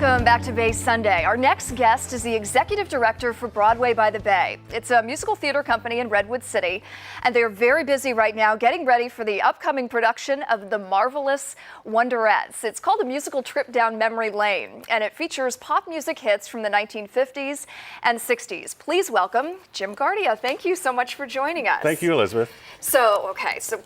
Welcome back to Bay Sunday. Our next guest is the executive director for Broadway by the Bay. It's a musical theater company in Redwood City, and they're very busy right now getting ready for the upcoming production of the Marvelous Wonderettes. It's called a musical trip down memory lane, and it features pop music hits from the 1950s and 60s. Please welcome Jim Guardia. Thank you so much for joining us. Thank you, Elizabeth. So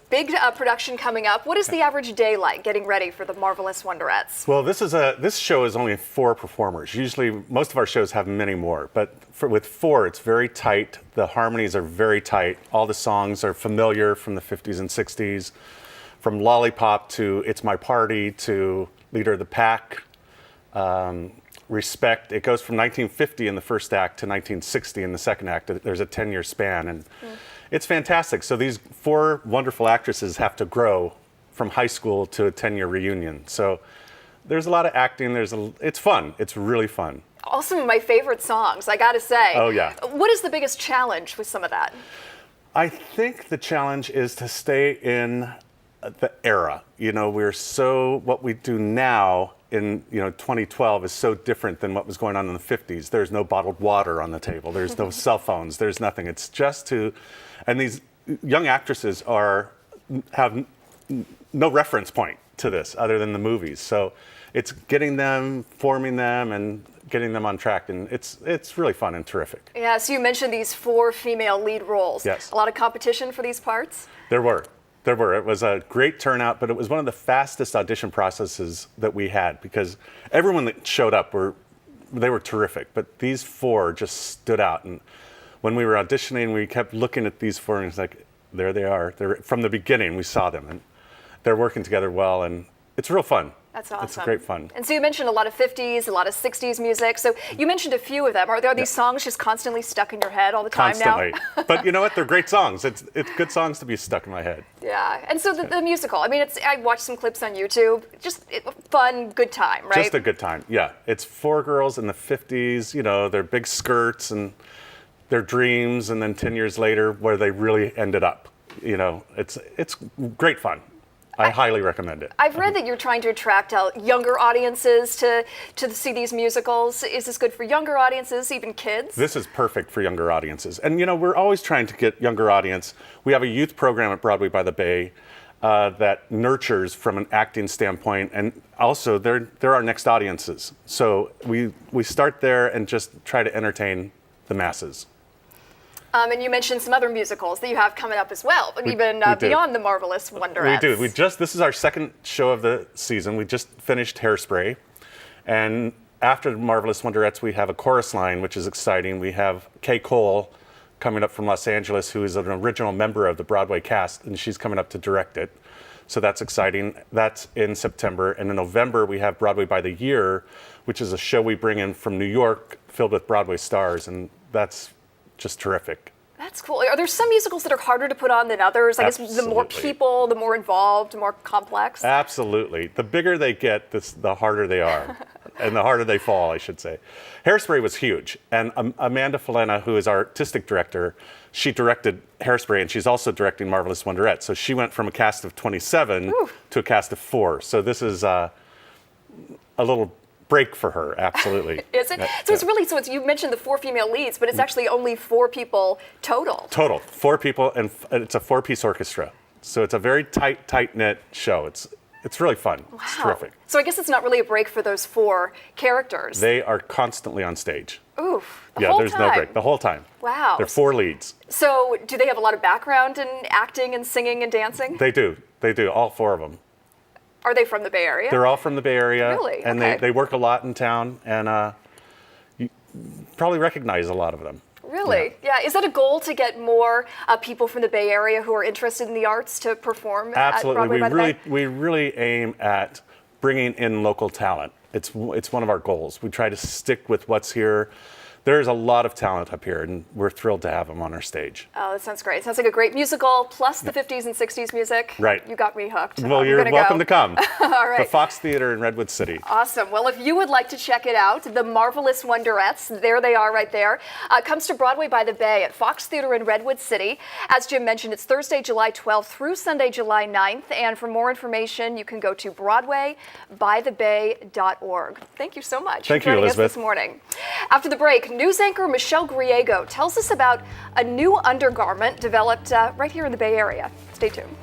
big production coming up. What is the average day like getting ready for the Marvelous Wonderettes? Well, this show is only 4 performers. Usually, most of our shows have many more, but with 4, it's very tight. The harmonies are very tight. All the songs are familiar from the 50s and 60s, from Lollipop to It's My Party to Leader of the Pack, Respect. It goes from 1950 in the first act to 1960 in the second act. There's a 10-year span, and it's fantastic. So these 4 wonderful actresses have to grow from high school to a 10-year reunion. So there's a lot of acting. It's fun. It's really fun. Some of my favorite songs, I gotta say. Oh, yeah. What is the biggest challenge with some of that? I think the challenge is to stay in the era. You know, what we do now in 2012 is so different than what was going on in the 50s. There's no bottled water on the table. There's no cell phones. There's nothing. It's just and these young actresses have no reference point to this other than the movies. So it's getting them, forming them, and getting them on track, and it's really fun and terrific. Yeah, so you mentioned these 4 female lead roles. Yes. A lot of competition for these parts? There were. It was a great turnout, but it was one of the fastest audition processes that we had because everyone that showed up they were terrific, but these 4 just stood out. And when we were auditioning, we kept looking at these 4 and it's like, there they are. From the beginning, we saw them, and they're working together well, and it's real fun. That's awesome. It's great fun. And so you mentioned a lot of 50s, a lot of 60s music. So you mentioned a few of them. Are there these songs just constantly stuck in your head all the time now? But you know what? They're great songs. It's good songs to be stuck in my head. Yeah. And so the musical, I mean, I watched some clips on YouTube. Just fun, good time, right? Just a good time. Yeah. It's 4 girls in the 50s, their big skirts and their dreams, and then 10 years later where they really ended up. It's great fun. I highly recommend it. I've read that you're trying to attract younger audiences to see these musicals. Is this good for younger audiences, even kids? This is perfect for younger audiences. And, we're always trying to get younger audience. We have a youth program at Broadway by the Bay that nurtures from an acting standpoint. And also, they're our next audiences. So we start there and just try to entertain the masses. And you mentioned some other musicals that you have coming up as well, but even beyond the Marvelous Wonderettes. We do. This is our second show of the season. We just finished Hairspray. And after the Marvelous Wonderettes, we have a chorus line, which is exciting. We have Kay Cole coming up from Los Angeles, who is an original member of the Broadway cast, and she's coming up to direct it. So that's exciting. That's in September. And in November, we have Broadway by the Year, which is a show we bring in from New York filled with Broadway stars, and that's just terrific. That's cool. Are there some musicals that are harder to put on than others? I guess the more people, the more involved, the more complex? Absolutely. The bigger they get, the harder they are. And the harder they fall, I should say. Hairspray was huge. And Amanda Falena, who is our artistic director, she directed Hairspray, and she's also directing Marvelous Wonderettes. So she went from a cast of 27 to a cast of 4. So this is a little break for her, absolutely. Is it? So you mentioned the 4 female leads, but it's actually only 4 people total. Total, 4 people, and it's a 4-piece orchestra. So it's a very tight-knit show. It's really fun. Wow. It's terrific. So I guess it's not really a break for those 4 characters. They are constantly on stage. Oof. There's no break the whole time. Wow. They're 4 leads. So do they have a lot of background in acting and singing and dancing? They do, all 4 of them. Are they from the Bay Area? They're all from the Bay Area. Really? And okay. they work a lot in town, and you probably recognize a lot of them. Really? Yeah. Is that a goal to get more people from the Bay Area who are interested in the arts to perform at Broadway by the Bay? We really aim at bringing in local talent. It's one of our goals. We try to stick with what's here. there's a lot of talent up here, and we're thrilled to have them on our stage. Oh, that sounds great. Sounds like a great musical, plus the 50s and 60s music. Right. You got me hooked. Well, I'm you're gonna welcome go. to come. All right. The Fox Theater in Redwood City. Awesome. Well, if you would like to check it out, the Marvelous Wonderettes, there they are right there, comes to Broadway by the Bay at Fox Theater in Redwood City. As Jim mentioned, it's Thursday, July 12th through Sunday, July 9th. And for more information, you can go to BroadwayByTheBay.org. Thank you so much Thank for you, joining us Elizabeth. this morning. After the break, news anchor Michelle Griego tells us about a new undergarment developed right here in the Bay Area. Stay tuned.